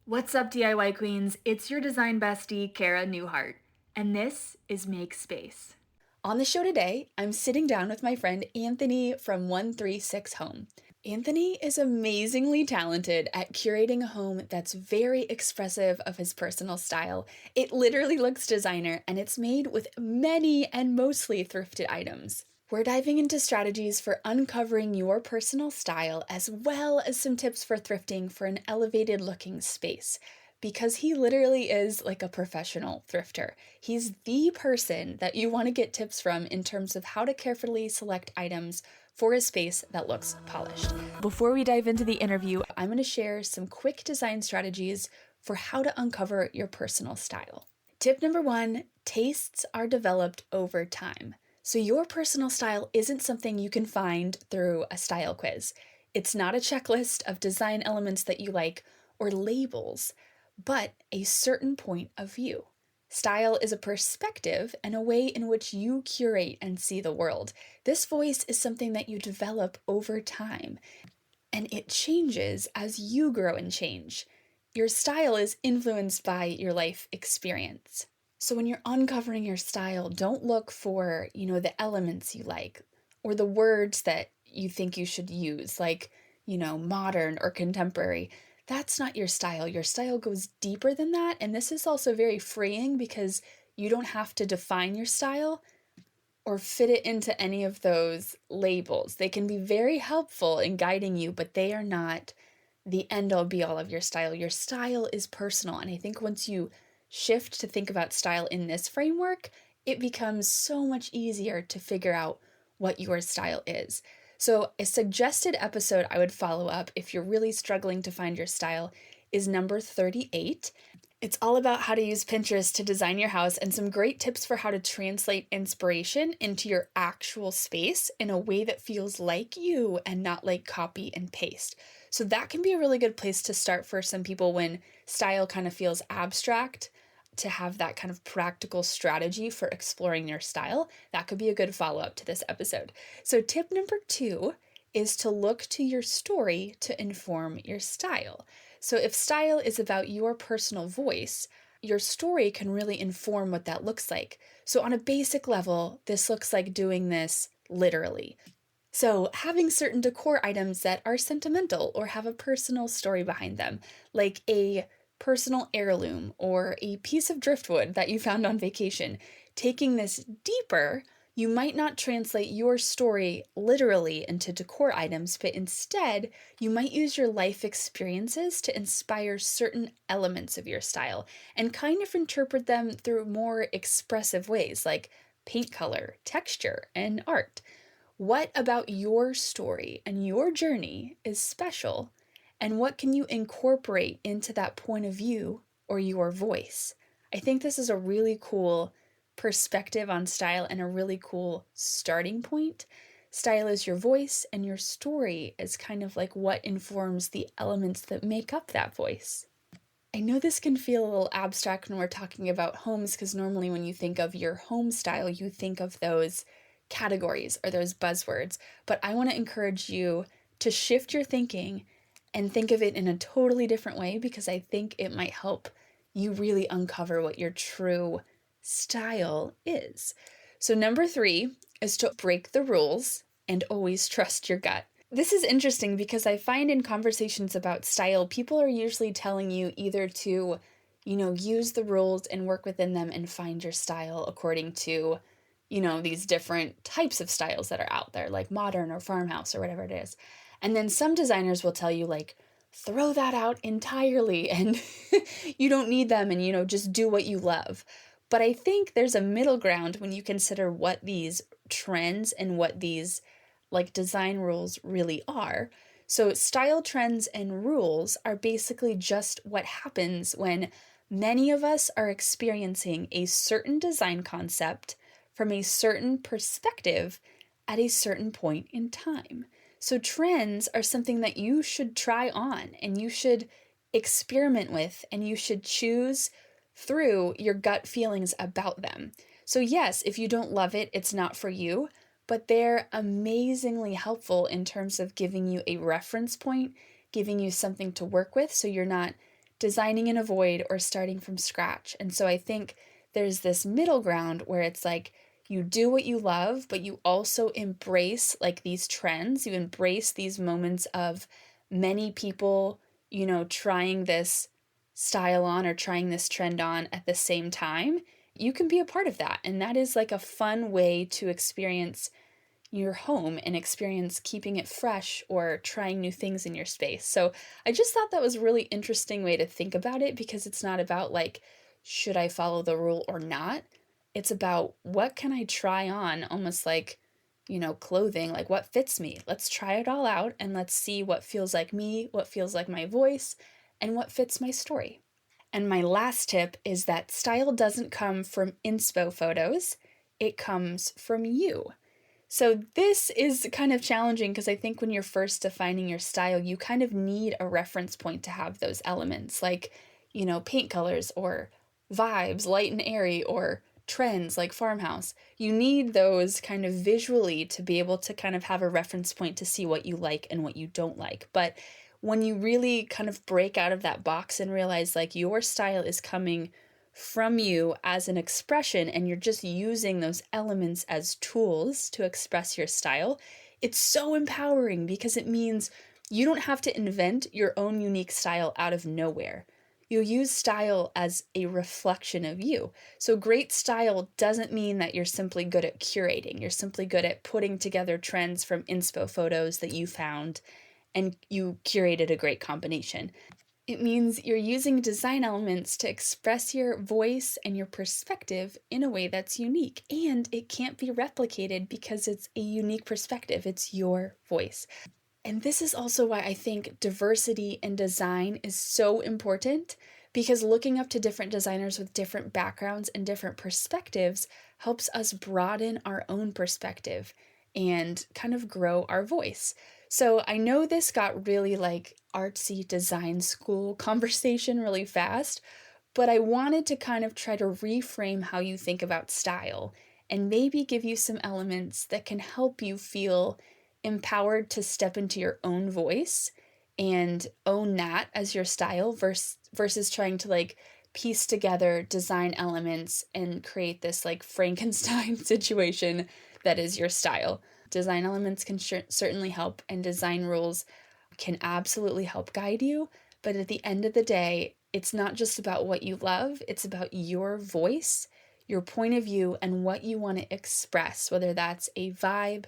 What's up, DIY queens? It's your design bestie, Cara Newhart, and this is Make Space. On the show today, I'm sitting down with my friend Anthony from 136 Home. Anthony is amazingly talented at curating a home that's very expressive of his personal style. It literally looks designer, and it's made with many and mostly thrifted items. We're diving into strategies for uncovering your personal style, as well as some tips for thrifting for an elevated looking space. Because he literally is like a professional thrifter. He's the person that you want to get tips from in terms of how to carefully select items for a space that looks polished. Before we dive into the interview, I'm going to share some quick design strategies for how to uncover your personal style. Tip number 1, tastes are developed over time. So your personal style isn't something you can find through a style quiz. It's not a checklist of design elements that you like or labels, but a certain point of view. Style is a perspective and a way in which you curate and see the world. This voice is something that you develop over time, and it changes as you grow and change. Your style is influenced by your life experience. So when you're uncovering your style, don't look for, the elements you like or the words that you think you should use, like, modern or contemporary. That's not your style. Your style goes deeper than that. And this is also very freeing because you don't have to define your style or fit it into any of those labels. They can be very helpful in guiding you, but they are not the end all be all of your style. Your style is personal. And I think once you shift to think about style in this framework, it becomes so much easier to figure out what your style is. So a suggested episode I would follow up if you're really struggling to find your style is number 38. It's all about how to use Pinterest to design your house and some great tips for how to translate inspiration into your actual space in a way that feels like you and not like copy and paste. So that can be a really good place to start for some people when style kind of feels abstract, to have that kind of practical strategy for exploring your style. That could be a good follow-up to this episode. So tip number 2 is to look to your story to inform your style. So if style is about your personal voice, your story can really inform what that looks like. So on a basic level, this looks like doing this literally. So having certain decor items that are sentimental or have a personal story behind them, like a personal heirloom or a piece of driftwood that you found on vacation. Taking this deeper, you might not translate your story literally into decor items, but instead, you might use your life experiences to inspire certain elements of your style and kind of interpret them through more expressive ways like paint color, texture, and art. What about your story and your journey is special, and what can you incorporate into that point of view or your voice? I think this is a really cool perspective on style and a really cool starting point. Style is your voice, and your story is kind of like what informs the elements that make up that voice. I know this can feel a little abstract when we're talking about homes because normally when you think of your home style, you think of those categories or those buzzwords. But I want to encourage you to shift your thinking and think of it in a totally different way because I think it might help you really uncover what your true style is. So number 3 is to break the rules and always trust your gut. This is interesting because I find in conversations about style, people are usually telling you either to, use the rules and work within them and find your style according to, these different types of styles that are out there, like modern or farmhouse or whatever it is. And then some designers will tell you, like, throw that out entirely and you don't need them and, just do what you love. But I think there's a middle ground when you consider what these trends and what these like design rules really are. So style trends and rules are basically just what happens when many of us are experiencing a certain design concept from a certain perspective at a certain point in time. So trends are something that you should try on and you should experiment with and you should choose through your gut feelings about them. So yes, if you don't love it, it's not for you, but they're amazingly helpful in terms of giving you a reference point, giving you something to work with so you're not designing in a void or starting from scratch. And so I think there's this middle ground where it's like you do what you love, but you also embrace like these trends. You embrace these moments of many people, trying this style on or trying this trend on at the same time. You can be a part of that. And that is like a fun way to experience your home and experience keeping it fresh or trying new things in your space. So I just thought that was a really interesting way to think about it because it's not about like, should I follow the rule or not? It's about what can I try on, almost like, clothing, like what fits me. Let's try it all out and let's see what feels like me, what feels like my voice, and what fits my story. And my last tip is that style doesn't come from inspo photos, it comes from you. So this is kind of challenging because I think when you're first defining your style, you kind of need a reference point to have those elements like, paint colors or vibes, light and airy, or trends like farmhouse. You need those kind of visually to be able to kind of have a reference point to see what you like and what you don't like. But when you really kind of break out of that box and realize like your style is coming from you as an expression and you're just using those elements as tools to express your style, it's so empowering because it means you don't have to invent your own unique style out of nowhere. You use style as a reflection of you. So great style doesn't mean that you're simply good at curating. You're simply good at putting together trends from inspo photos that you found and you curated a great combination. It means you're using design elements to express your voice and your perspective in a way that's unique. And it can't be replicated because it's a unique perspective. It's your voice. And this is also why I think diversity in design is so important because looking up to different designers with different backgrounds and different perspectives helps us broaden our own perspective and kind of grow our voice. So I know this got really like artsy design school conversation really fast, but I wanted to kind of try to reframe how you think about style and maybe give you some elements that can help you feel empowered to step into your own voice and own that as your style versus trying to like piece together design elements and create this like Frankenstein situation that is your style. Design elements can certainly help, and design rules can absolutely help guide you. But at the end of the day, it's not just about what you love, it's about your voice, your point of view, and what you want to express, whether that's a vibe,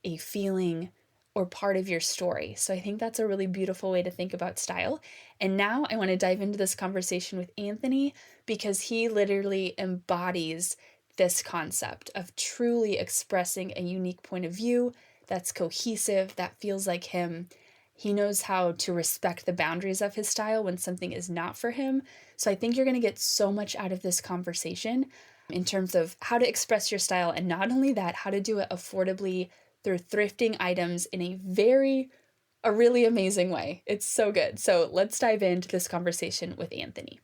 a feeling, or part of your story. So I think that's a really beautiful way to think about style. And now I want to dive into this conversation with Anthony because he literally embodies this concept of truly expressing a unique point of view that's cohesive, that feels like him. He knows how to respect the boundaries of his style when something is not for him. So I think you're going to get so much out of this conversation in terms of how to express your style, and not only that, how to do it affordably through thrifting items in a really amazing way. It's so good. So let's dive into this conversation with Anthony.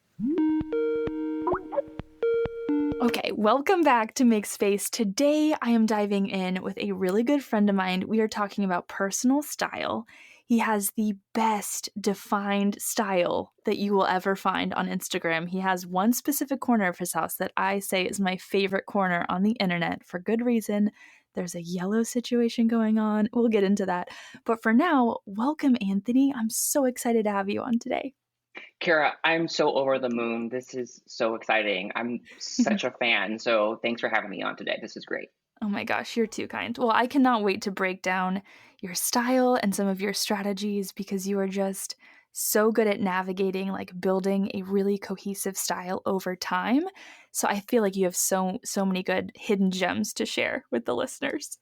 Okay, welcome back to Make Space. Today I am diving in with a really good friend of mine. We are talking about personal style. He has the best defined style that you will ever find on Instagram. He has one specific corner of his house that I say is my favorite corner on the internet for good reason. There's a yellow situation going on. We'll get into that. But for now, welcome, Anthony. I'm so excited to have you on today. Kara, I'm so over the moon. This is so exciting. I'm such a fan. So thanks for having me on today. This is great. Oh my gosh, you're too kind. Well, I cannot wait to break down your style and some of your strategies because you are just so good at navigating, like building a really cohesive style over time. So I feel like you have so many good hidden gems to share with the listeners.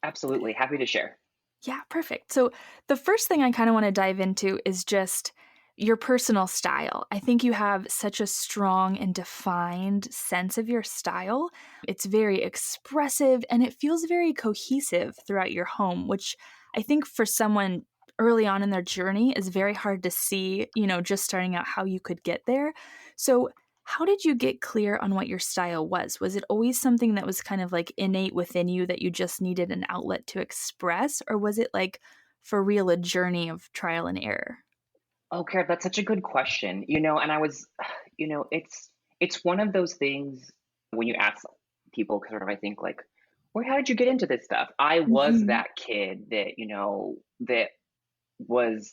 Absolutely. Happy to share. Yeah, perfect. So the first thing I kind of want to dive into is just your personal style. I think you have such a strong and defined sense of your style. It's very expressive and it feels very cohesive throughout your home, which I think for someone early on in their journey is very hard to see, just starting out how you could get there. So, how did you get clear on what your style was? Was it always something that was kind of like innate within you that you just needed an outlet to express? Or was it like for real a journey of trial and error? Oh, Cara, that's such a good question. And I was, it's one of those things when you ask people, sort of, I think like, where, how did you get into this stuff? I was Mhm. that kid that, that was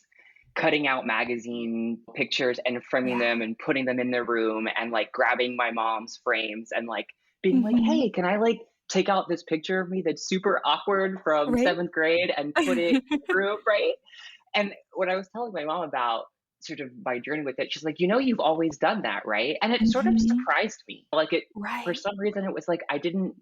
cutting out magazine pictures and framing Yeah. them and putting them in their room and like grabbing my mom's frames and like being like, Mhm. hey, can I like take out this picture of me that's super awkward from Right? seventh grade and put it in the room, right? And when I was telling my mom about sort of my journey with it, she's like, you've always done that, right? And it sort of Mhm. surprised me. Like for Right. some reason, it was like I didn't.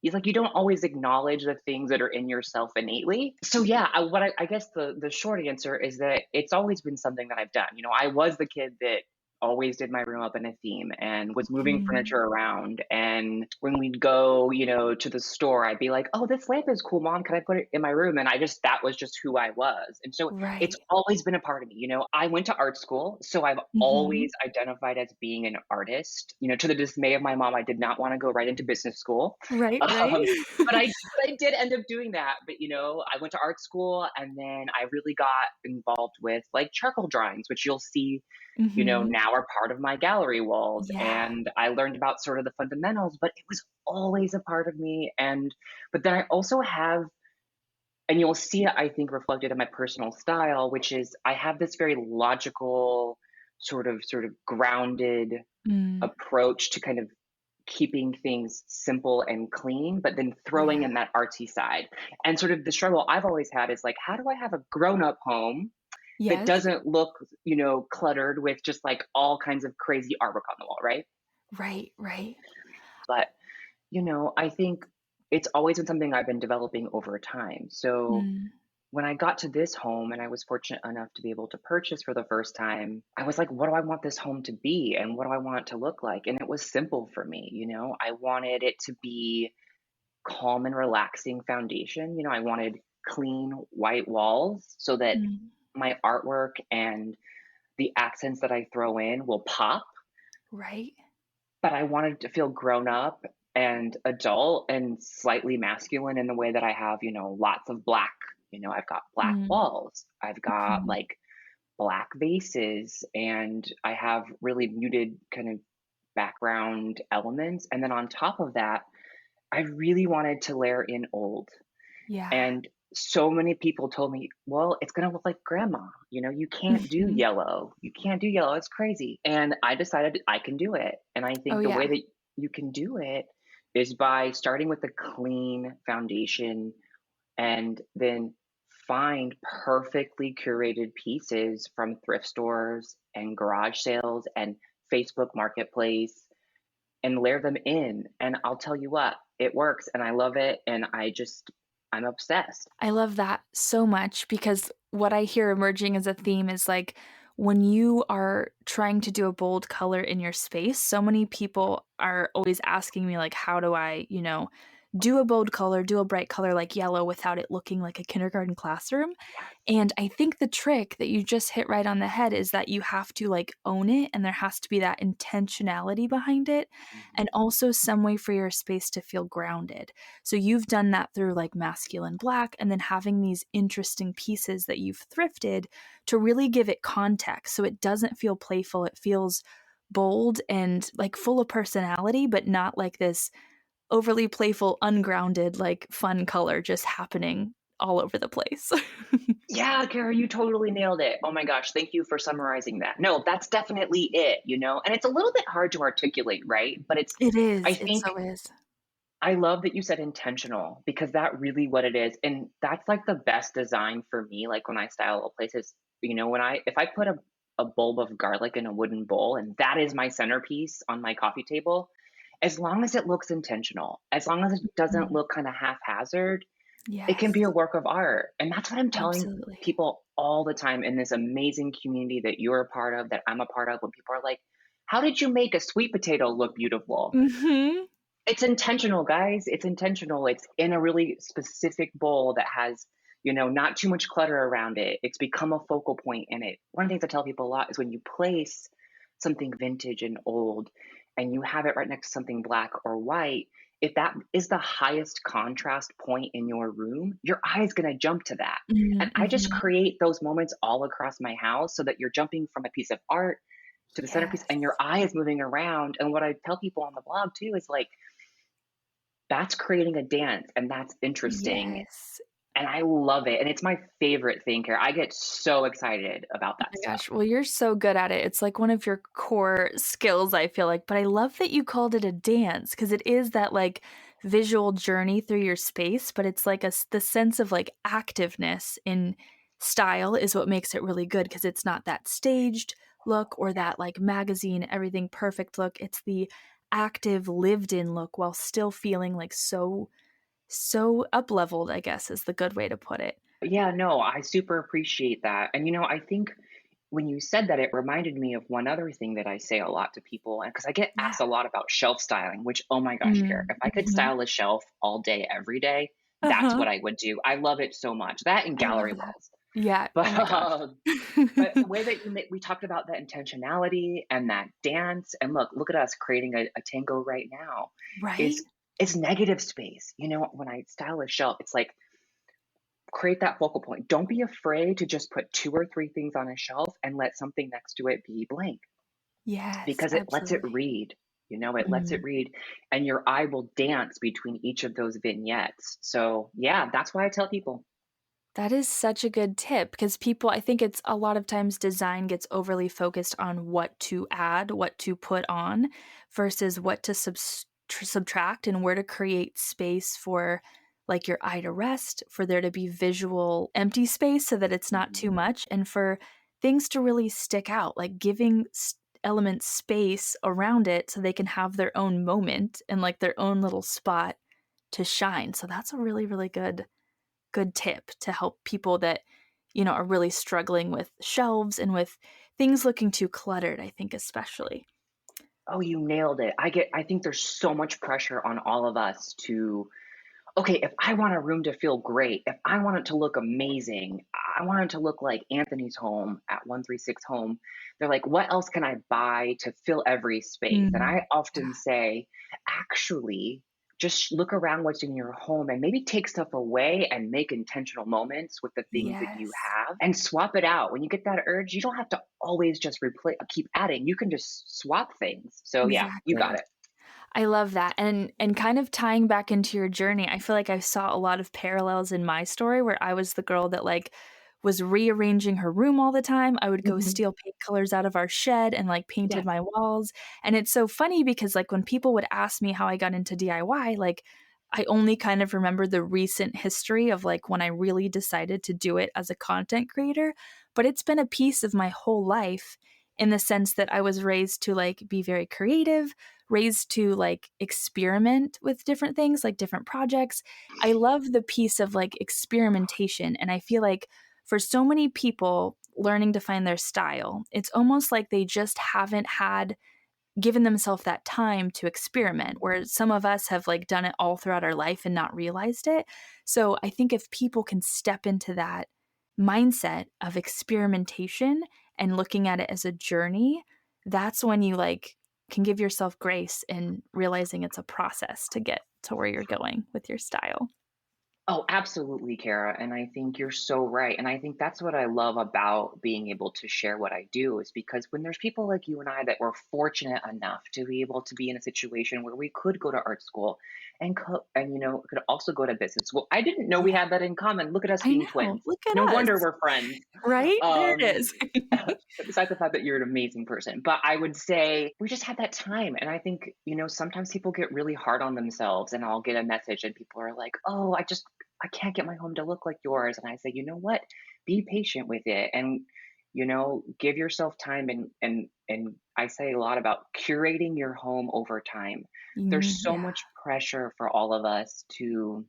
It's like you don't always acknowledge the things that are in yourself innately. So yeah, I guess the short answer is that it's always been something that I've done. I was the kid that always did my room up in a theme and was moving Mhm. furniture around. And when we'd go, to the store, I'd be like, oh, this lamp is cool, mom. Can I put it in my room? And that was just who I was. And so it's Right. always been a part of me. I went to art school, so I've Mhm. always identified as being an artist. To the dismay of my mom, I did not want to go right into business school. Right, right. Um, but I did end up doing that. But I went to art school, and then I really got involved with like charcoal drawings, which you'll see Mhm. now are part of my gallery walls. Yeah. And I learned about sort of the fundamentals, but it was always a part of me. But then I also have, and you'll see it, I think, reflected in my personal style, which is I have this very logical, sort of grounded Mm. approach to kind of keeping things simple and clean, but then throwing Yeah. in that artsy side. And sort of the struggle I've always had is like, how do I have a grown up home that Yes. doesn't look, cluttered with just like all kinds of crazy artwork on the wall, right? Right, right. But, I think it's always been something I've been developing over time. So Mm. when I got to this home and I was fortunate enough to be able to purchase for the first time, I was like, what do I want this home to be? And what do I want it to look like? And it was simple for me. I wanted it to be calm and relaxing foundation. I wanted clean white walls so that Mm. my artwork and the accents that I throw in will pop, Right. but I wanted to feel grown up and adult and slightly masculine in the way that I have, lots of black. I've got black Mm. walls. I've got Mhm. like black vases and I have really muted kind of background elements. And then on top of that, I really wanted to layer in old. Yeah. And so many people told me, well, it's going to look like grandma. You can't do Mhm. yellow. You can't do yellow. It's crazy. And I decided I can do it. And I Oh, think the way yeah. that you can do it is by starting with a clean foundation and then find perfectly curated pieces from thrift stores and garage sales and Facebook Marketplace and layer them in. And I'll tell you what, it works and I love it. And I'm obsessed. I love that so much because what I hear emerging as a theme is like when you are trying to do a bold color in your space, so many people are always asking me like how do I, do a bold color, do a bright color like yellow without it looking like a kindergarten classroom. And I think the trick that you just hit right on the head is that you have to like own it and there has to be that intentionality behind it and Mhm. also some way for your space to feel grounded. So you've done that through like masculine black and then having these interesting pieces that you've thrifted to really give it context so it doesn't feel playful, it feels bold and like full of personality but not like this overly playful ungrounded like fun color just happening all over the place. Yeah, Kara, you totally nailed it. Oh my gosh, thank you for summarizing that. No, that's definitely it. And it's a little bit hard to articulate, right? But It I is, it think so is. I love that you said intentional because that really what it is. And that's like the best design for me. Like when I style a place is, if I put a bulb of garlic in a wooden bowl and that is my centerpiece on my coffee table, as long as it looks intentional, as long as it doesn't Mhm. look kind of haphazard, it can Yes, be a work of art. And that's what I'm telling absolutely. people all the time in this amazing community that you're a part of, that I'm a part of, when people are like, how did you make a sweet potato look beautiful? Mhm. It's intentional, guys. It's intentional. It's in a really specific bowl that has, not too much clutter around it. It's become a focal point in it. One of the things I tell people a lot is when you place something vintage and old and you have it right next to something black or white, if that is the highest contrast point in your room, your eye is going to jump to that. Mm, And I just mhm. create those moments all across my house so that you're jumping from a piece of art to the centerpiece and your Yes. eye is moving around. And what I tell people on the blog too is like, that's creating a dance and that's interesting. Yes. And I love it. And it's my favorite thing here. I get so excited about Oh that my stuff. gosh, well, you're so good at it. It's like one of your core skills, I feel like, but I love that you called it a dance because it is that, like, visual journey through your space, but it's like the sense of, like, activeness in style is what makes it really good because it's not that staged look or that, like, magazine, everything perfect look. It's the active, lived in look while still feeling, like, so up-leveled, I guess, is the good way to put it. Yeah, no, I super appreciate that. And I think when you said that, it reminded me of one other thing that I say a lot to people. And because I get Yeah. asked a lot about shelf styling, which, oh my gosh, Kara, Mm, if I could mhm. style a shelf all day, every day, that's Uh-huh. what I would do. I love it so much. That and I love gallery that. walls. Yeah, oh But my gosh. the way that we talked about that intentionality and that dance, and look at us creating a tango right now, Right? is it's negative space. When I style a shelf, it's like create that focal point. Don't be afraid to just put two or three things on a shelf and let something next to it be blank Yes, because it lets it absolutely. read. It lets it Mm. read, and your eye will dance between each of those vignettes. So, yeah, that's why I tell people. That is such a good tip because people I think it's a lot of times design gets overly focused on what to add, what to put on, versus what to subtract and where to create space for, like, your eye to rest, for there to be visual empty space so that it's not too Mhm. much, and for things to really stick out, like giving elements space around it so they can have their own moment and, like, their own little spot to shine. So that's a really, really good tip to help people that, are really struggling with shelves and with things looking too cluttered, I think especially. Oh, you nailed it. I think there's so much pressure on all of us to, okay, if I want a room to feel great, if I want it to look amazing, I want it to look like Anthony's home at 136 Home. They're like, what else can I buy to fill every space? And Mm, I often say, actually, just look around what's in your home and maybe take stuff away and make intentional moments with the things that you yes, have and swap it out. When you get that urge, you don't have to always just replace, keep adding. You can just swap things. So, yeah, you got exactly. it. I love that, and kind of tying back into your journey, I feel like I saw a lot of parallels in my story where I was the girl that, like, was rearranging her room all the time. I would go Mhm. steal paint colors out of our shed and, like, painted Yes. my walls, and it's so funny because, like, when people would ask me how I got into DIY, like, I only kind of remember the recent history of, like, when I really decided to do it as a content creator, but it's been a piece of my whole life in the sense that I was raised to, like, be very creative, raised to, like, experiment with different things, like different projects. I love the piece of, like, experimentation, and I feel like for so many people learning to find their style, it's almost like they just haven't had given themselves that time to experiment, where some of us have, like, done it all throughout our life and not realized it. So I think if people can step into that mindset of experimentation and looking at it as a journey, that's when you, like, can give yourself grace in realizing it's a process to get to where you're going with your style. Oh, absolutely, Kara. And I think you're so right. And I think that's what I love about being able to share what I do is because when there's people like you and I that were fortunate enough to be able to be in a situation where we could go to art school and could also go to business school. I didn't know we Yeah, had that in common. Look at us I being know. twins. Look at No us. wonder we're friends. Right? There it Um, is. besides the fact that you're an amazing person, but I would say we just had that time. And I think, sometimes people get really hard on themselves and I'll get a message and people are like, oh, I can't get my home to look like yours. And I say, you know what? Be patient with it and give yourself time and I say a lot about curating your home over time. There's so Yeah, much pressure for all of us to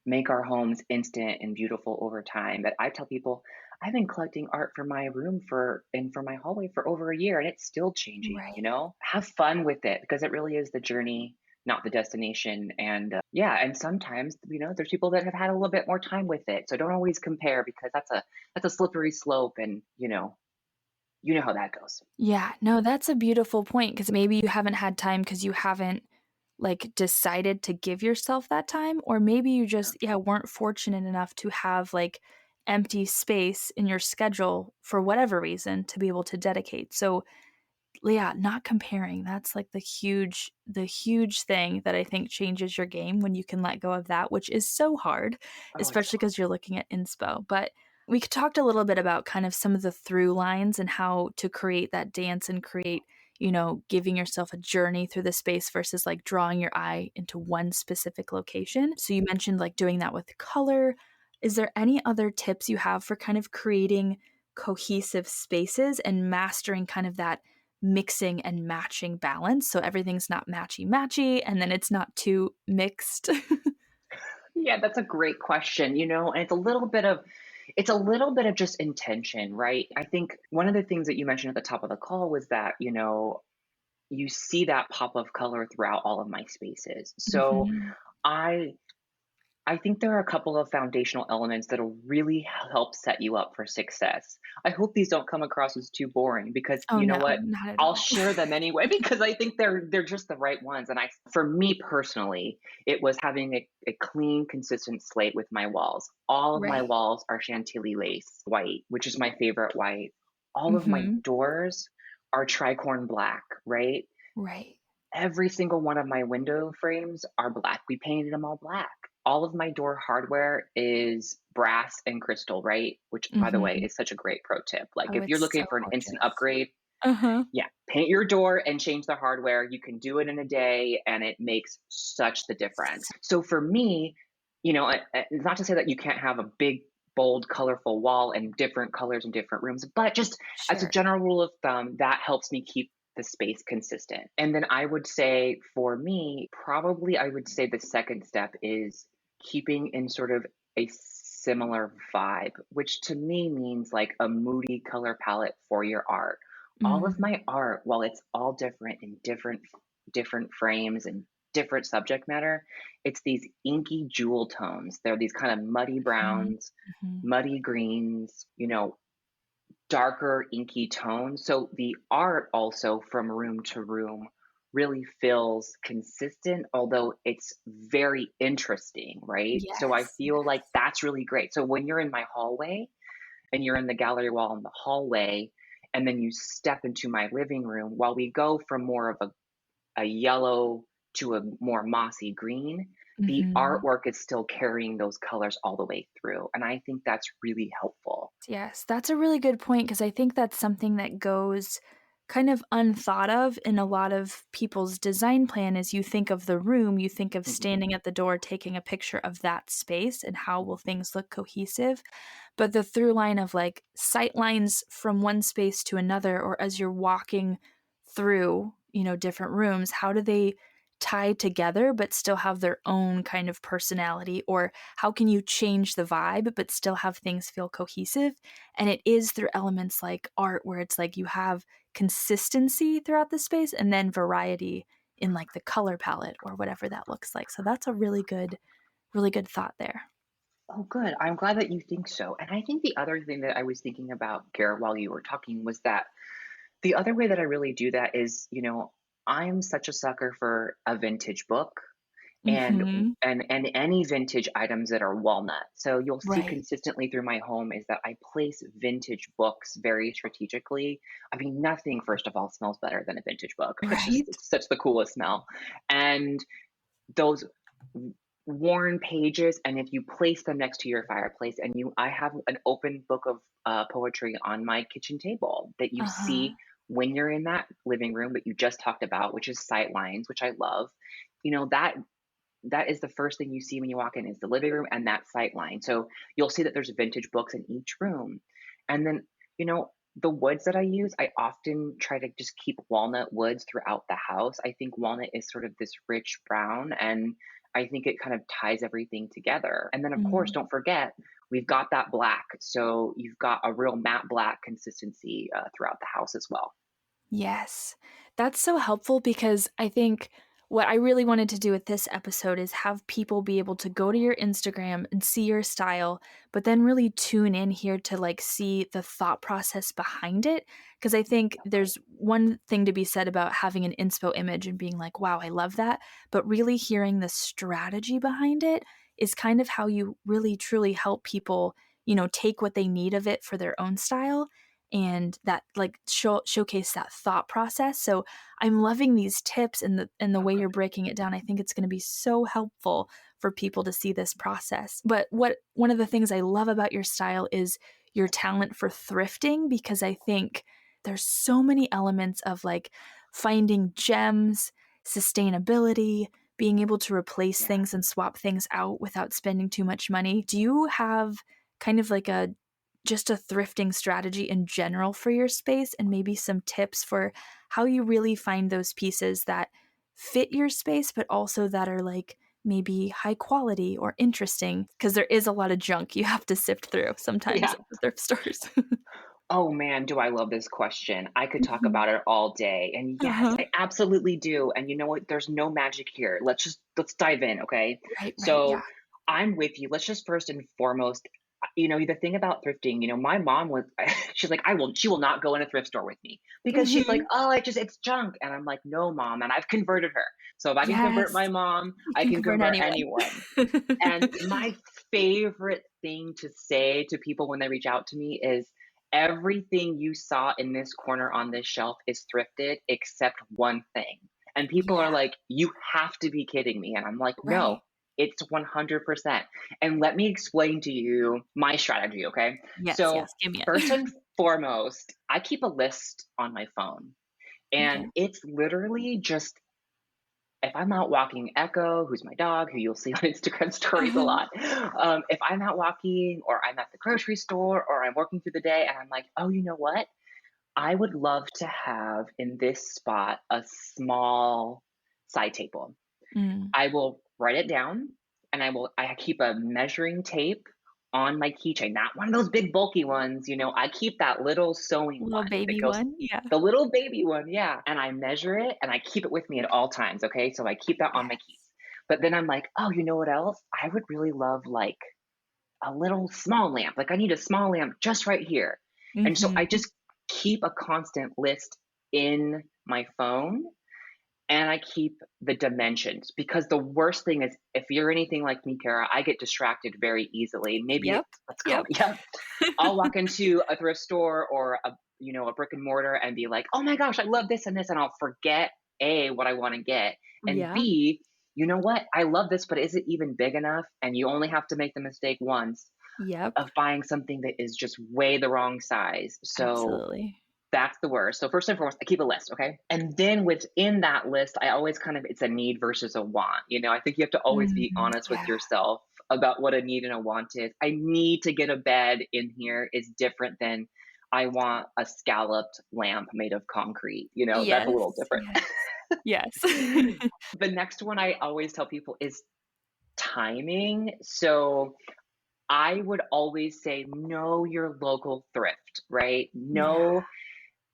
make our homes instant and beautiful over time. But I tell people I've been collecting art for my room for my hallway for over a year and it's still changing. right. Have fun with it because it really is the journey, not the destination. And yeah, and sometimes, there's people that have had a little bit more time with it. So don't always compare because that's a slippery slope and you know how that goes. Yeah, no, that's a beautiful point because maybe you haven't had time because you haven't like decided to give yourself that time, or maybe you just, yeah, weren't fortunate enough to have like empty space in your schedule for whatever reason to be able to dedicate. So yeah, not comparing. That's like the huge thing that I think changes your game when you can let go of that, which is so hard, Oh, it's especially because you're looking at inspo. But we talked a little bit about kind of some of the through lines and how to create that dance and create, giving yourself a journey through the space versus like drawing your eye into one specific location. So you mentioned like doing that with color. Is there any other tips you have for kind of creating cohesive spaces and mastering kind of that mixing and matching balance so everything's not matchy matchy and then it's not too mixed? Yeah, that's a great question, and it's a little bit of just intention, right? I think one of the things that you mentioned at the top of the call was that, you see that pop of color throughout all of my spaces. So Mhm. I I think there are a couple of foundational elements that'll really help set you up for success. I hope these don't come across as too boring because Oh, you know no, what? not at I'll all. share them anyway because I think they're just the right ones. And for me personally, it was having a clean, consistent slate with my walls. All of my Right. walls are Chantilly lace white, which is my favorite white. All of my Mhm. doors are tricorn black, right? Right. Every single one of my window frames are black. We painted them all black. All of my door hardware is brass and crystal, right? Which, by the way, Mhm. is such a great pro tip. Like, Oh, if you're it's so looking for an instant gorgeous. upgrade, Uh-huh. yeah, paint your door and change the hardware. You can do it in a day, and it makes such the difference. So for me, not to say that you can't have a big, bold, colorful wall and different colors in different rooms, but just as a Sure. general rule of thumb, that helps me keep the space consistent. And then I would say for me, probably I would say the second step is keeping in sort of a similar vibe, which to me means like a moody color palette for your art. All of Mm. my art, while it's all different in different frames and different subject matter, it's these inky jewel tones. They're these kind of muddy Mhm. browns, Mhm. muddy greens, darker inky tones. So the art also from room to room really feels consistent, although it's very interesting, right? So I Yes, feel like yes. that's really great. So when you're in my hallway and you're in the gallery wall in the hallway, and then you step into my living room, while we go from more of a yellow to a more mossy green, the Mhm. artwork is still carrying those colors all the way through. And I think that's really helpful. Yes, that's a really good point because I think that's something that goes kind of unthought of in a lot of people's design plan. As you think of the room, you think of Mhm. standing at the door, taking a picture of that space and how will things look cohesive. But the through line of like sight lines from one space to another, or as you're walking through, different rooms, how do they tie together but still have their own kind of personality? Or how can you change the vibe but still have things feel cohesive? And it is through elements like art where it's like you have consistency throughout the space and then variety in like the color palette or whatever that looks like. So that's a really good thought there. Oh, good. I'm glad that you think so. And I think the other thing that I was thinking about, Garrett, while you were talking was that the other way that I really do that is, I'm such a sucker for a vintage book and Mhm. and any vintage items that are walnut. So you'll see Right. consistently through my home is that I place vintage books very strategically. I mean, nothing first of all smells better than a vintage book. Right? It's such the coolest smell. And those worn pages, and if you place them next to your fireplace, and I have an open book of poetry on my kitchen table that you Uh-huh. see when you're in that living room that you just talked about, which is sight lines, which I love. That is the first thing you see when you walk in is the living room and that sight line. So you'll see that there's vintage books in each room. And then, the woods that I use, I often try to just keep walnut woods throughout the house. I think walnut is sort of this rich brown, and I think it kind of ties everything together. And then, of course, Mm. don't forget, we've got that black. So you've got a real matte black consistency throughout the house as well. Yes. That's so helpful because I think what I really wanted to do with this episode is have people be able to go to your Instagram and see your style, but then really tune in here to like see the thought process behind it. Because I think Okay. there's one thing to be said about having an inspo image and being like, wow, I love that. But really hearing the strategy behind it is kind of how you really truly help people, take what they need of it for their own style and that like showcase that thought process. So I'm loving these tips and the Oh, way you're good. breaking it down. I think it's going to be so helpful for people to see this process. But what one of the things I love about your style is your talent for thrifting, because I think there's so many elements of like finding gems, sustainability, being able to replace Yeah. things and swap things out without spending too much money. Do you have kind of like a just a thrifting strategy in general for your space, and maybe some tips for how you really find those pieces that fit your space, but also that are like maybe high quality or interesting? Because there is a lot of junk you have to sift through sometimes Yeah. at the thrift stores. Oh man, do I love this question. I could talk Mhm. about it all day. And yes, Uh-huh. I absolutely do. And you know what? There's no magic here. Let's dive in, okay? Right, right, yeah. So, I'm with you. Let's just first and foremost, the thing about thrifting, my mom was she's like, she will not go in a thrift store with me because she's like, Mhm. "Oh, it's junk." And I'm like, "No, mom." And I've converted her. So if I can convert Yes, my mom, you I can can convert convert anyone. anyone. And my favorite thing to say to people when they reach out to me is everything you saw in this corner on this shelf is thrifted except one thing. And people are Yeah, like, you have to be kidding me. And I'm like, right. no, it's 100%. And let me explain to you my strategy, okay? Yes, So, yes, give me first it. and foremost, I keep a list on my phone. And Okay. it's literally just if I'm out walking Echo, who's my dog, who you'll see on Instagram stories a Uh-huh. lot, if I'm out walking or I'm at the grocery store or I'm working through the day and I'm like, oh, you know what? I would love to have in this spot a small side table. Mm. I will write it down and I keep a measuring tape on my keychain, not one of those big bulky ones, I keep that little sewing Little one that baby goes one, yeah. the little baby one, yeah, and I measure it and I keep it with me at all times, okay? So I keep that on my keys. Yes. But then I'm like, "Oh, you know what else? I would really love like a little small lamp. Like I need a small lamp just right here." And so I Mhm. just keep a constant list in my phone and I keep the dimensions because the worst thing is if you're anything like me, Kara, I get distracted very easily. Maybe Yep, let's call yep. it, yeah. I'll walk into a thrift store or a brick and mortar and be like, oh my gosh, I love this and this, and I'll forget A, what I want to get, and Yeah, B, you know what? I love this, but is it even big enough? And you only have to make the mistake once yep, of buying something that is just way the wrong size. So absolutely. that's the worst. So first and foremost, I keep a list, okay? And then within that list, I always kind of it's a need versus a want. I think you have to always be Mhm, honest with yeah, yourself about what a need and a want is. I need to get a bed in here is different than I want a scalloped lamp made of concrete. That's a yes, little different. yes, yes. The next one I always tell people is timing. So I would always say know your local thrift, right? Yeah, Know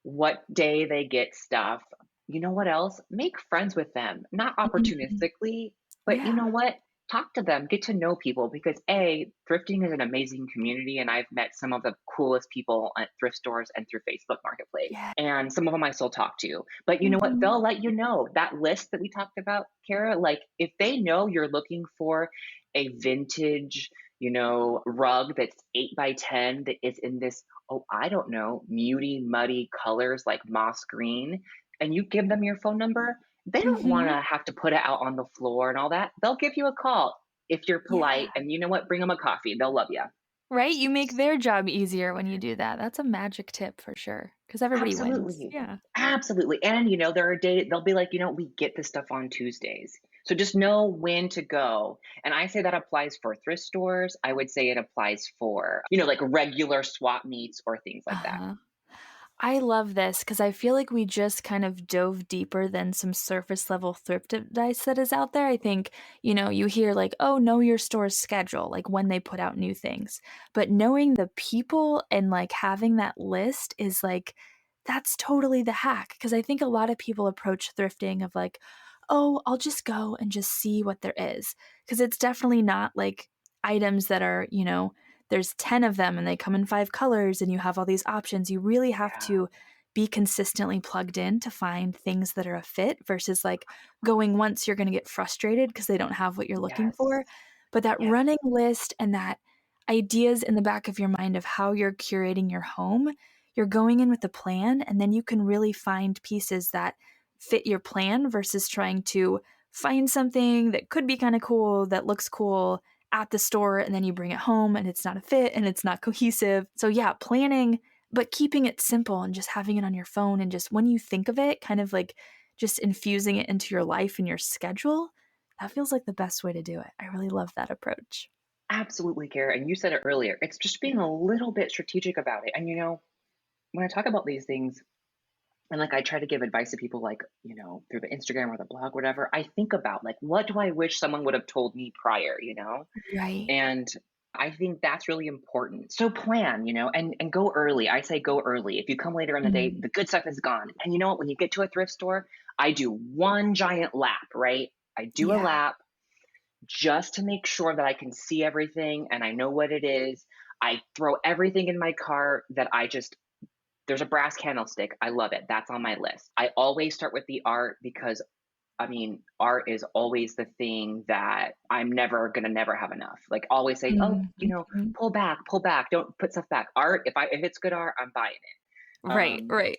what day they get stuff. You know what else? Make friends with them, not mhm, opportunistically, but you yeah, know what? Talk to them, get to know people because thrifting is an amazing community and I've met some of the coolest people at thrift stores and through Facebook Marketplace. yeah, And some of them I still talk to. But you know what? mhm, They'll let you know that list that we talked about, Kara, like if they know you're looking for a vintage, rug that's 8 by 10 that is in this I don't know, muty, muddy colors like moss green, and you give them your phone number, they don't want mhm, to have to put it out on the floor and all that. They'll give you a call if you're yeah. polite, and you know what? Bring them a coffee. They'll love you. Right? You make their job easier when you do that. That's a magic tip for sure, because everybody wins. Absolutely. Yeah. Absolutely. And there are days they'll be like, we get this stuff on Tuesdays. So just know when to go. And I say that applies for thrift stores. I would say it applies for, like regular swap meets or things like that. Uh-huh. I love this because I feel like we just kind of dove deeper than some surface level thrift advice that is out there. I think, you hear like, oh, know your store's schedule, like when they put out new things. But knowing the people and like having that list is like, that's totally the hack. Because I think a lot of people approach thrifting of like, oh, I'll just go and just see what there is. Because it's definitely not like items that are, there's 10 of them and they come in 5 colors and you have all these options. You really have Yeah. to be consistently plugged in to find things that are a fit versus like going once you're going to get frustrated because they don't have what you're looking Yes. for. But that Yes. running list and that ideas in the back of your mind of how you're curating your home, you're going in with a plan, and then you can really find pieces that fit your plan versus trying to find something that could be kind of cool, that looks cool at the store, and then you bring it home and it's not a fit and it's not cohesive. So, yeah, planning, but keeping it simple and just having it on your phone. And just when you think of it, kind of like just infusing it into your life and your schedule, that feels like the best way to do it. I really love that approach. Absolutely, Cara. And you said it earlier. It's just being a little bit strategic about it. And when I talk about these things, and like I try to give advice to people like, through the Instagram or the blog, whatever, I think about like, what do I wish someone would have told me prior? Right. And I think that's really important. So plan, and go early. I say go early. If you come later in the day, Mm, the good stuff is gone. And you know what? When you get to a thrift store, I do one giant lap, right? I do a yeah. lap just to make sure that I can see everything and I know what it is. I throw everything in my cart that there's a brass candlestick. I love it. That's on my list. I always start with the art because art is always the thing that I'm never gonna never have enough. Like always say, oh, Mm, mhm. pull back, don't put stuff back. Art, if it's good art, I'm buying it. Right, right.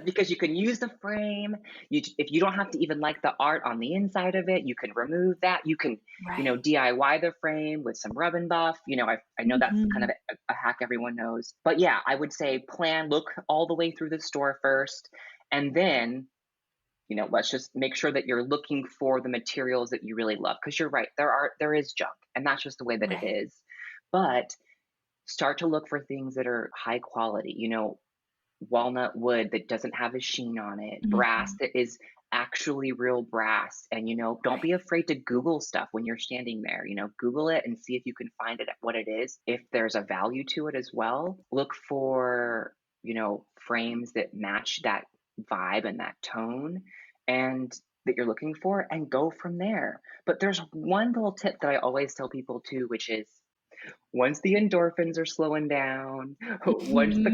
Because you can use the frame. If you don't have to even like the art on the inside of it, you can remove that. You can, Right. DIY the frame with some rub and buff. I know that's kind of Mhm. a hack everyone knows. But yeah, I would say look all the way through the store first, and then let's just make sure that you're looking for the materials that you really love. Because you're right, there is junk, and that's just the way that it Right. is. But start to look for things that are high quality. Walnut wood that doesn't have a sheen on it, brass Mhm. that is actually real brass. And, don't be Right. afraid to Google stuff when you're standing there. Google it and see if you can find it what it is. If there's a value to it as well, look for, frames that match that vibe and that tone and that you're looking for and go from there. But there's one little tip that I always tell people too, which is once the endorphins are slowing down, Mhm. once the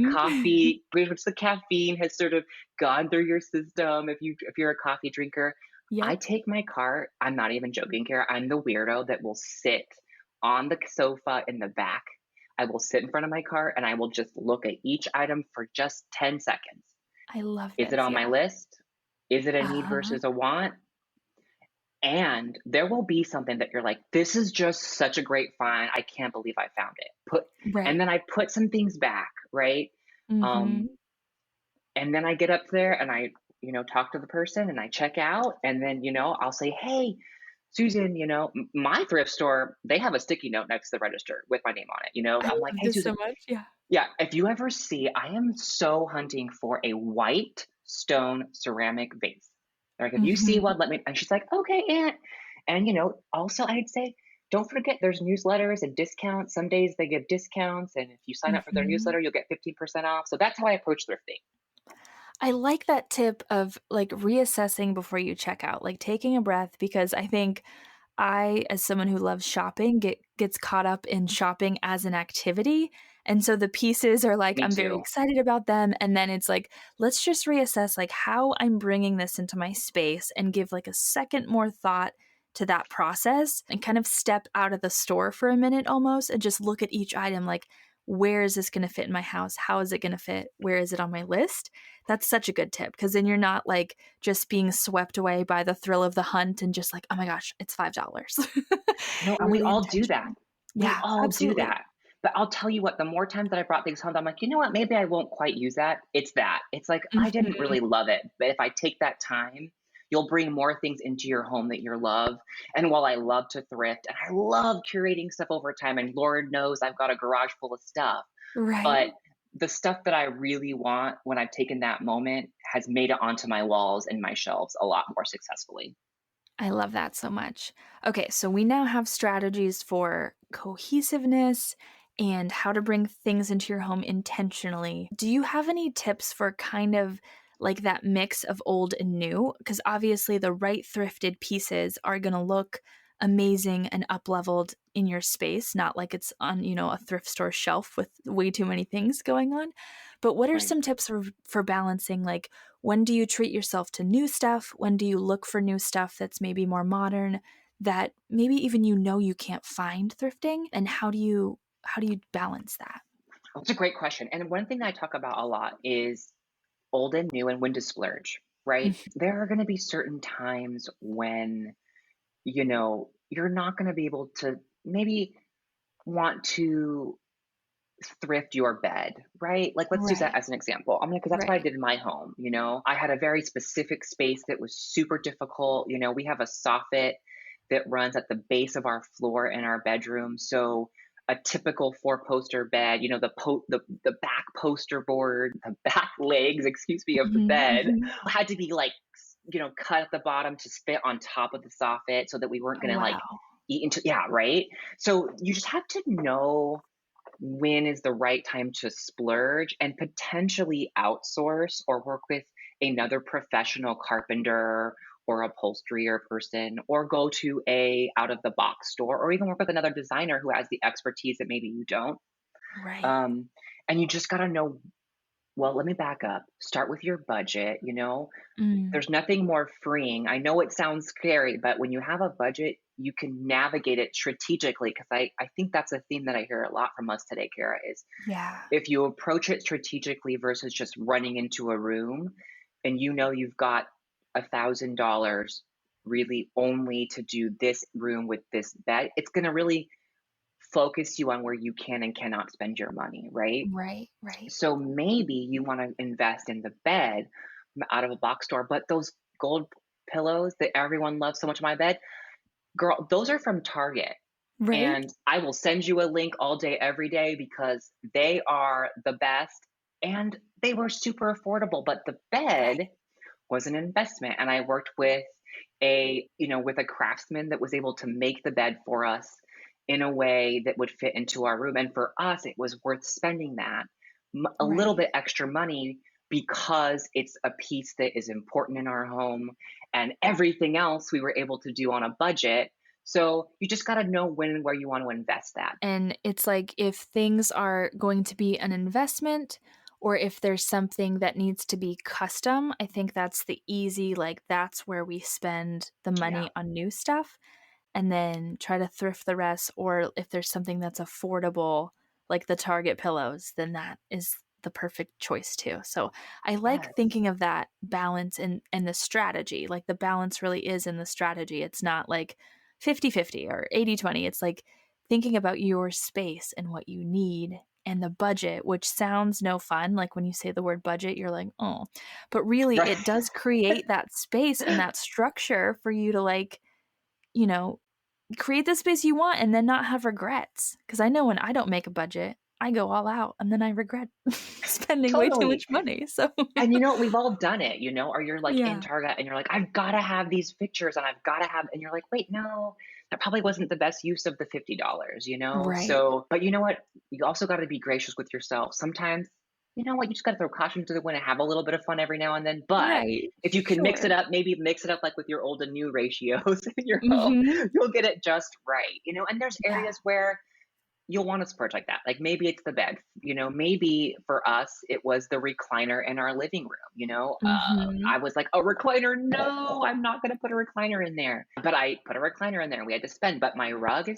caffeine has sort of gone through your system, if you're a coffee drinker, I Yep. take my cart. I'm not even joking, Kara. I'm the weirdo that will sit on the sofa in the back. I will sit in front of my cart and I will just look at each item for just 10 seconds. I love Is it this, on yeah. my list? Is it a need Uh-huh. versus a want? And there will be something that you're like, this is just such a great find. I can't believe I found it. And Right. then I put some things back, right? Um, Mhm. and then I get up there and I, talk to the person and I check out. And then, I'll say, hey, Susan, my thrift store, they have a sticky note next to the register with my name on it. I I'm like, love hey, this so Susan, much, yeah. yeah, if you ever see, I am so hunting for a white stone ceramic vase. Like, if you see Mhm. one, let me. And she's like, okay, Aunt. And also, I'd say, don't forget, there's newsletters and discounts. Some days they give discounts, and if you sign up for their Mhm. newsletter, you'll get 15% off. So that's how I approach thrifting. I like that tip of, like, reassessing before you check out, like, taking a breath because I think as someone who loves shopping, gets caught up in shopping as an activity, and so the pieces are like, Me I'm very too. excited about them, and then it's like, let's just reassess, like, how I'm bringing this into my space and give, like, a second more thought to that process and kind of step out of the store for a minute almost and just look at each item, like, where is this gonna fit in my house? How is it gonna fit? Where is it on my list? That's such a good tip because then you're not, like, just being swept away by the thrill of the hunt and just like, "Oh my gosh, it's $5." No, and we Really all do that. intentional. We Yeah, all do absolutely. that. But I'll tell you what, the more times that I brought things home, I'm like, you know what? Maybe I won't quite use that. It's that. It's like, I didn't Mhm. really love it. But if I take that time, you'll bring more things into your home that you love. And while I love to thrift and I love curating stuff over time, and Lord knows I've got a garage full of stuff, Right. but the stuff that I really want when I've taken that moment has made it onto my walls and my shelves a lot more successfully. I love that so much. Okay, so we now have strategies for cohesiveness and how to bring things into your home intentionally. Do you have any tips for kind of like that mix of old and new, because obviously the right thrifted pieces are going to look amazing and up leveled in your space, not like it's on, a thrift store shelf with way too many things going on. But what are Right. some tips for balancing, like, when do you treat yourself to new stuff? When do you look for new stuff that's maybe more modern, that maybe even you can't find thrifting? And how do you balance that? That's a great question. And one thing that I talk about a lot is old and new and when to splurge, right? Mhm. There are going to be certain times when, you're not going to be able to maybe want to thrift your bed, right? Like, let's use that Right, as an example. I mean, because that's what I right, did in my home. I had a very specific space that was super difficult. We have a soffit that runs at the base of our floor in our bedroom. So, a typical four-poster bed, the back poster board, the back legs, excuse me, of the mhm, bed mhm. had to be like, cut at the bottom to fit on top of the soffit so that we weren't Oh, going to like wow. eat into, yeah, right. So you just have to know when is the right time to splurge and potentially outsource or work with another professional carpenter or upholstery person, or go to a out of the box store, or even work with another designer who has the expertise that maybe you don't. Right. um, and you just got to know, well, let me back up, start with your budget. Mm, There's nothing more freeing. I know it sounds scary, but when you have a budget, you can navigate it strategically. Because I think that's a theme that I hear a lot from us today, Kara, is yeah. if you approach it strategically versus just running into a room and you've got $1,000 really only to do this room with this bed, it's going to really focus you on where you can and cannot spend your money, right? Right, right. So maybe you want to invest in the bed out of a box store, but those gold pillows that everyone loves so much in my bed, girl, those are from Target. Right, And I will send you a link all day, every day, because they are the best and they were super affordable. But the right, bed was an investment. And I worked with with a craftsman that was able to make the bed for us in a way that would fit into our room. And for us, it was worth spending that a little right. bit extra money because it's a piece that is important in our home, and everything else we were able to do on a budget. So you just got to know when and where you want to invest that. And it's like, if things are going to be an investment, or if there's something that needs to be custom, I think that's the easy, like, that's where we spend the Yeah. money on new stuff, and then try to thrift the rest. Or if there's something that's affordable, like the Target pillows, then that is the perfect choice too. So I like Yes. thinking of that balance and the strategy. Like, the balance really is in the strategy. It's not like 50-50 or 80-20. It's like thinking about your space and what you need and the budget, which sounds no fun. Like, when you say the word budget, you're like, oh, but really Right. it does create that space and that structure for you to, like, you know, create the space you want and then not have regrets. Because I know when I don't make a budget, I go all out and then I regret spending way too Totally. much money. So, And we've all done it, or you're like in yeah. Target and you're like, I've got to have these pictures and I've got to have, and you're like, wait, no, that probably wasn't the best use of the $50. Right. So, but you know what? You also got to be gracious with yourself. Sometimes, you know what? You just got to throw caution to the wind and have a little bit of fun every now and then. But Right. if you can mix Sure. it up, maybe mix it up like with your old and new ratios in your home, Mhm. you'll get it just right. And there's Yeah. areas where you'll want to splurge like that. Like maybe it's the bed. Maybe for us it was the recliner in our living room. Mhm. I was like, a recliner? No, I'm not going to put a recliner in there. But I put a recliner in there, and we had to spend. But my rug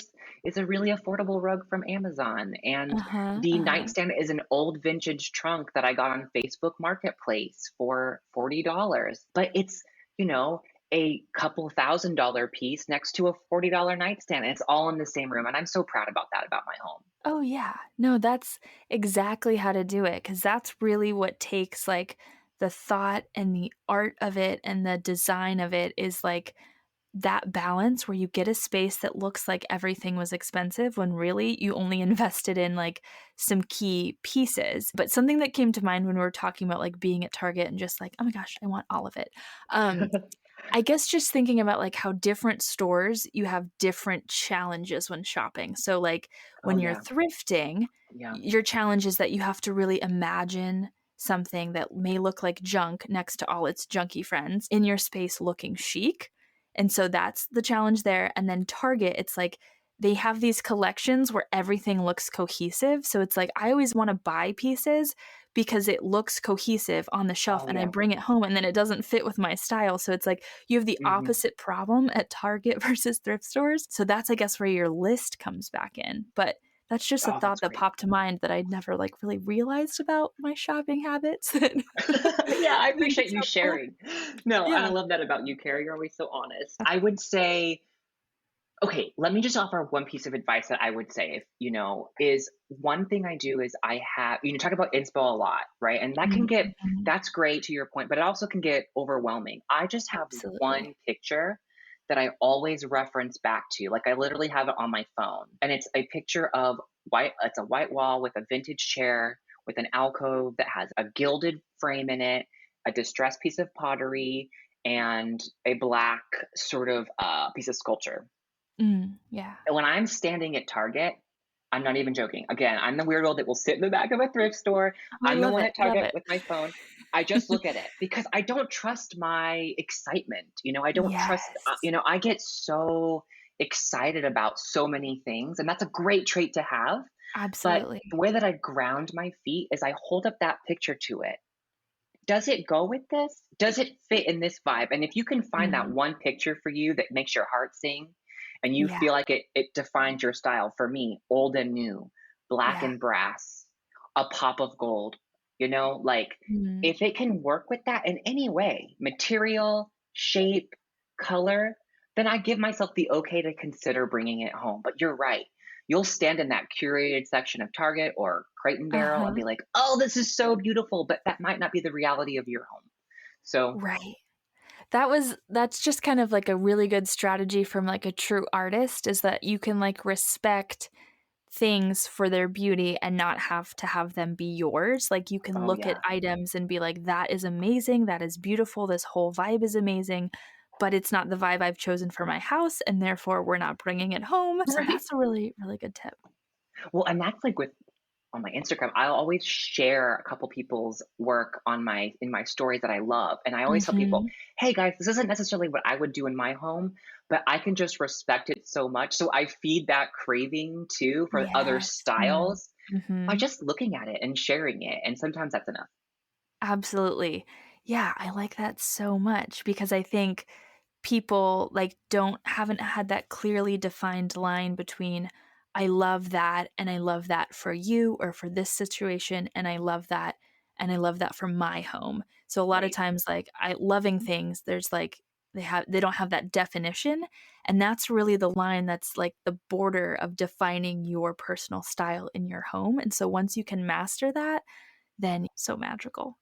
is a really affordable rug from Amazon, and Uh-huh. the Uh-huh. nightstand is an old vintage trunk that I got on Facebook Marketplace for $40. But it's you know a couple $1,000 piece next to a $40 nightstand. And it's all in the same room. And I'm so proud about that about my home. Oh, yeah. No, that's exactly how to do it, because that's really what takes, like, the thought and the art of it and the design of it, is, like, that balance where you get a space that looks like everything was expensive when really you only invested in, like, some key pieces. But something that came to mind when we were talking about, like, being at Target and just like, "Oh my gosh, I want all of it." Um, I guess just thinking about, like, how different stores, you have different challenges when shopping. So, like, Oh, when you're yeah. thrifting, Yeah. your challenge is that you have to really imagine something that may look like junk next to all its junky friends in your space looking chic. And so that's the challenge there. And then Target, it's like they have these collections where everything looks cohesive. So it's like I always want to buy pieces because it looks cohesive on the shelf Oh and I yeah. bring it home and then it doesn't fit with my style. So it's like you have the Hmm. opposite problem at Target versus thrift stores. So that's, I guess, where your list comes back in. But that's just a Oh, that's thought that great. popped to mind that I'd never like really realized about my shopping habits. Yeah, I I think appreciate it's you helpful. sharing. No, and I Yeah. love that about you, Carrie. You're always so honest. I would say, okay, let me just offer one piece of advice that I would say, if is one thing I do is I have, talk about inspo a lot, right? And that can get, Mhm. that's great to your point, but it also can get overwhelming. I just have Absolutely. one picture that I always reference back to. Like I literally have it on my phone, and it's a picture of it's a white wall with a vintage chair with an alcove that has a gilded frame in it, a distressed piece of pottery, and a black sort of piece of sculpture. Yeah. And when I'm standing at Target, I'm not even joking. Again, I'm the weirdo that will sit in the back of a thrift store. Oh, I I'm the love one it, at love Target it. with my phone. I just look at it because I don't trust my excitement. I don't trust, Yes, I get so excited about so many things, and that's a great trait to have. But the absolutely. way that I ground my feet is I hold up that picture to it. Does it go with this? Does it fit in this vibe? And if you can find that Mm, one picture for you that makes your heart sing and you yeah, feel like it defines your style, for me, old and new, black yeah. and brass, a pop of gold, like Mm, if it can work with that in any way, material, shape, color, then I give myself the okay to consider bringing it home. But you're right. You'll stand in that curated section of Target or Crate and Barrel and uh-huh, be like, "Oh, this is so beautiful," but that might not be the reality of your home. So, right. That's just kind of like a really good strategy from like a true artist is that you can like respect things for their beauty and not have to have them be yours. Like you can oh look at yeah, items and be like, that is amazing, that is beautiful, this whole vibe is amazing, but it's not the vibe I've chosen for my house, and therefore we're not bringing it home. So right. that's a really, really good tip. Well, and that's like with on my Instagram, I'll always share a couple people's work on my in my stories that I love. And I always tell people, Mhm. "Hey guys, this isn't necessarily what I would do in my home, but I can just respect it so much." So I feed that craving too for other Yes. Mm. styles by Mhm. just looking at it and sharing it. And sometimes that's enough. Absolutely. Yeah, I like that so much because I think people, like, haven't had that clearly defined line between, "I love that, and I love that for you or for this situation, and I love that, and I love that for my home." So a lot of Right. times, like, I loving things, there's, like they don't have that definition, and that's really the line that's, like, the border of defining your personal style in your home, and so once you can master that, then so magical.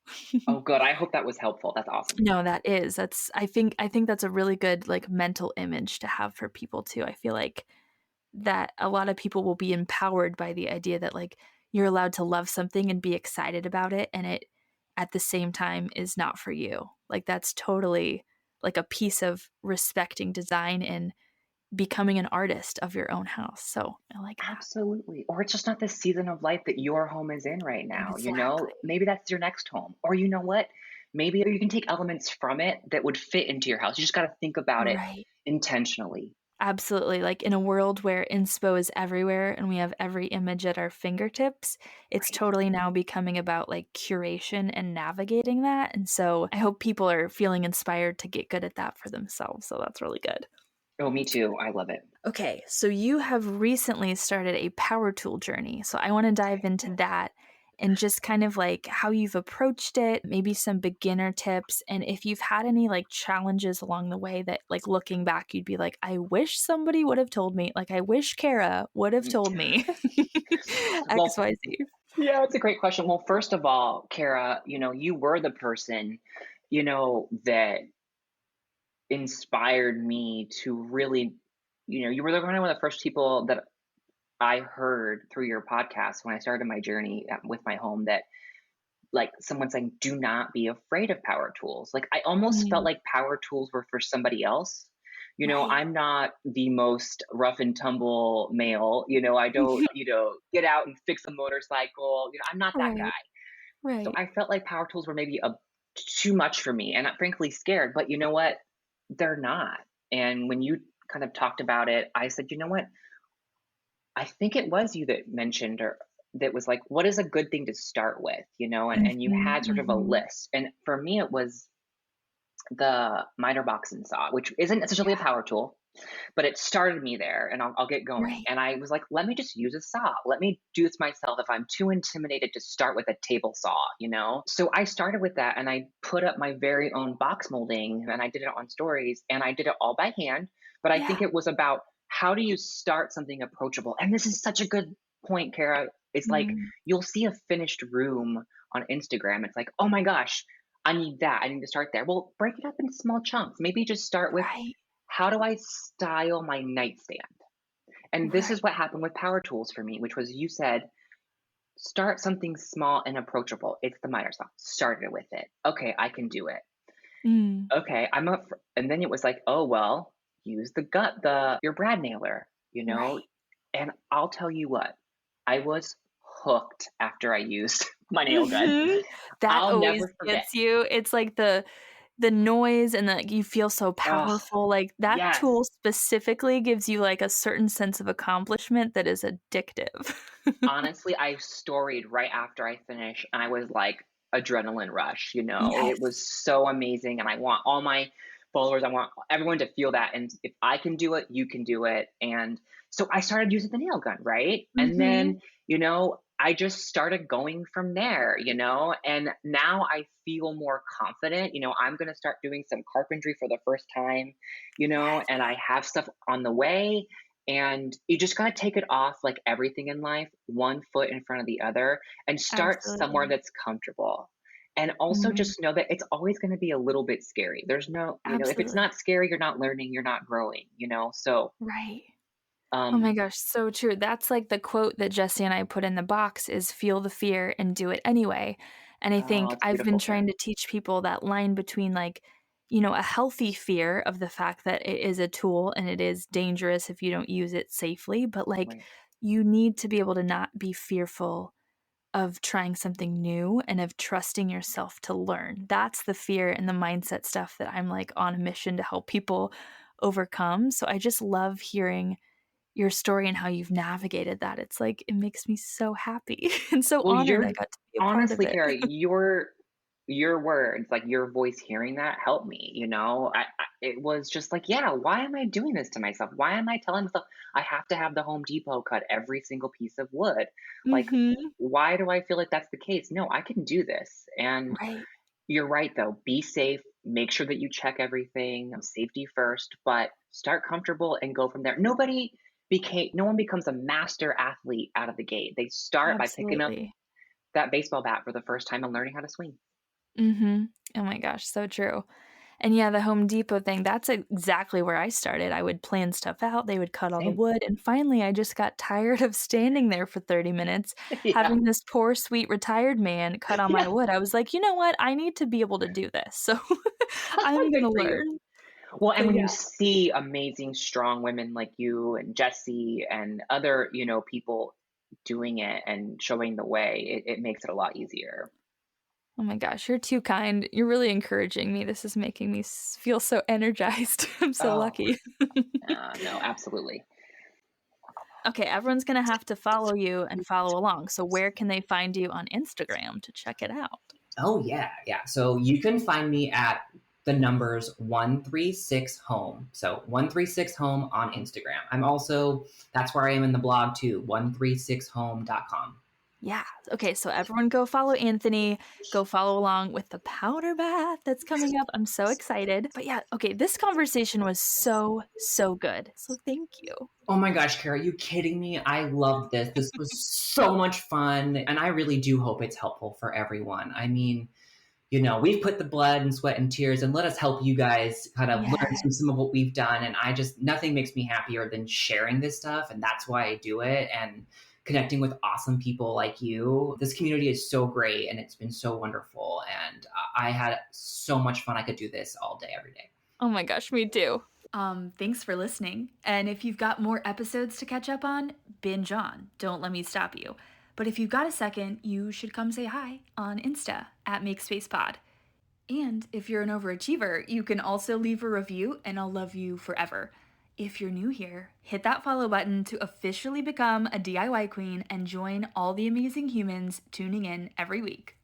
Oh, good. I hope that was helpful. That's awesome. No, that's I think that's a really good, like, mental image to have for people too. I feel like that a lot of people will be empowered by the idea that, like, you're allowed to love something and be excited about it, and it, at the same time, is not for you. Like, that's totally, like, a piece of respecting design and becoming an artist of your own house, so I like that. Absolutely. Or it's just not the season of life that your home is in right now. Exactly. Maybe that's your next home. Or you know what? Maybe you can take elements from it that would fit into your house. You just got to think about it Right. intentionally. Absolutely, like, in a world where inspo is everywhere and we have every image at our fingertips, it's Right. totally now becoming about, like, curation and navigating that, and so I hope people are feeling inspired to get good at that for themselves, so that's really good. Oh, me too. I love it. Okay, so you have recently started a power tool journey, so I wanna dive into that and just kind of, like, how you've approached it, maybe some beginner tips, and if you've had any, like, challenges along the way that, like, looking back, you'd be like, "I wish somebody would have told me," like, "I wish Cara would have Mm. told me Well, XYZ." yeah, it's a great question. Well, first of all, Kara, you were the person, that inspired me to really, you were one of the first people that I heard through your podcast when I started my journey with my home, that like someone saying, "Do not be afraid of power tools." Like I almost felt Mm, like power tools were for somebody else. right. I'm not the most rough and tumble male. I don't, get out and fix a motorcycle. I'm not that Right, guy. So Right. I felt like power tools were maybe too much for me, and I'm frankly scared. But you know what? They're not. And when you kind of talked about it, I said, you know what? I think it was you that mentioned or that was like, what is a good thing to start with, and you Mhm, had sort of a mhm. list. And for me, it was the miter boxing saw, which isn't necessarily a Yeah, power tool, but it started me there, and I'll get going. right. And I was like, let me just use a saw. Let me do this myself if I'm too intimidated to start with a table saw. So I started with that and I put up my very own box molding and I did it on stories and I did it all by hand. But I think Yeah. it was about how do you start something approachable? And this is such a good point, Kara. It's like Mm, you'll see a finished room on Instagram. It's like, oh my gosh, I need that. I need to start there. Well, break it up into small chunks. Maybe just start with right, how do I style my nightstand? And this is right. what happened with power tools for me, which was you said, start something small and approachable. It's the miter saw. Started with it. Okay, I can do it. Mm, Okay, I'm up for, and then it was like, oh well, use your brad nailer, right. and I'll tell you what, I was hooked after I used my nail gun. Mhm. That I'll always never forget. gets you. It's like the noise and that you feel so Oh, powerful, like, that yes. tool specifically gives you, like, a certain sense of accomplishment that is addictive. Honestly, I storied right after I finished, and I was like, adrenaline rush. It Yes. was so amazing, and I want all my followers, I want everyone to feel that, and if I can do it, you can do it, and so I started using the nail gun, right? And Mhm. then, I just started going from there, and now I feel more confident. I'm gonna start doing some carpentry for the first time, Yes, and I have stuff on the way, and you just got to take it off like everything in life, one foot in front of the other, and start somewhere absolutely. that's comfortable. And also Mhm. just know that it's always going to be a little bit scary. There's if it's Absolutely. not scary, you're not learning, you're not growing. So, Right. Oh my um, gosh, so true. That's like the quote that Jesse and I put in the box is feel the fear and do it anyway. And I oh, think it's I've been beautiful, Kara. trying to teach people that line between like, a healthy fear of the fact that it is a tool and it is dangerous if you don't use it safely, but like Right. you need to be able to not be fearful of trying something new and of trusting yourself to learn. That's the fear and the mindset stuff that I'm like on a mission to help people overcome. So I just love hearing your story and how you've navigated that. It's like, it makes me so happy and so Well, honored you're I got to be a part of honestly, it. Kara, your words, like your voice, hearing that helped me. It was just like, yeah, why am I doing this to myself? Why am I telling myself I have to have the Home Depot cut every single piece of wood? Like, Mhm. why do I feel like that's the case? No, I can do this. And Right. you're right, though. Be safe. Make sure that you check everything. Safety first, but start comfortable and go from there. No one becomes a master athlete out of the gate. They start by picking up Absolutely. that baseball bat for the first time and learning how to swing. Mhm. Oh my gosh, so true. And yeah, the Home Depot thing, that's exactly where I started. I would plan stuff out, they would cut all the Same. wood, and finally I just got tired of standing there for 30 minutes, Yeah. having this poor, sweet retired man cut all my Yeah. wood. I was like, "You know what? I need to be able to do this, so I'm Good gonna for you. learn." Well, and But when yeah. you see amazing, strong women like you and Jesse and other people doing it and showing the way, it makes it a lot easier. Oh my gosh, you're too kind. You're really encouraging me. This is making me feel so energized. I'm so Oh, lucky. no, absolutely. Okay, everyone's gonna have to follow you and follow along. So where can they find you on Instagram to check it out? Oh yeah, yeah. So you can find me at the numbers 136 home. So 136 home on Instagram. I'm also that's where I am in the blog too, 136home.com. Yeah. Okay, so everyone go follow Anthony. Go follow along with the powder bath that's coming up. I'm so excited. But yeah, okay, this conversation was so, so good. So thank you. Oh my gosh, Kara, are you kidding me? I loved this. This was so much fun. And I really do hope it's helpful for everyone. I mean, we've put the blood and sweat and tears and let us help you guys kind of learn Yeah. some of what we've done. And nothing makes me happier than sharing this stuff. And that's why I do it. And connecting with awesome people like you. This community is so great and it's been so wonderful. And I had so much fun. I could do this all day, every day. Oh my gosh, me too. Thanks for listening. And if you've got more episodes to catch up on, binge on. Don't let me stop you. But if you've got a second, you should come say hi on Insta at MakeSpacePod. And if you're an overachiever, you can also leave a review and I'll love you forever. If you're new here, hit that follow button to officially become a DIY queen and join all the amazing humans tuning in every week.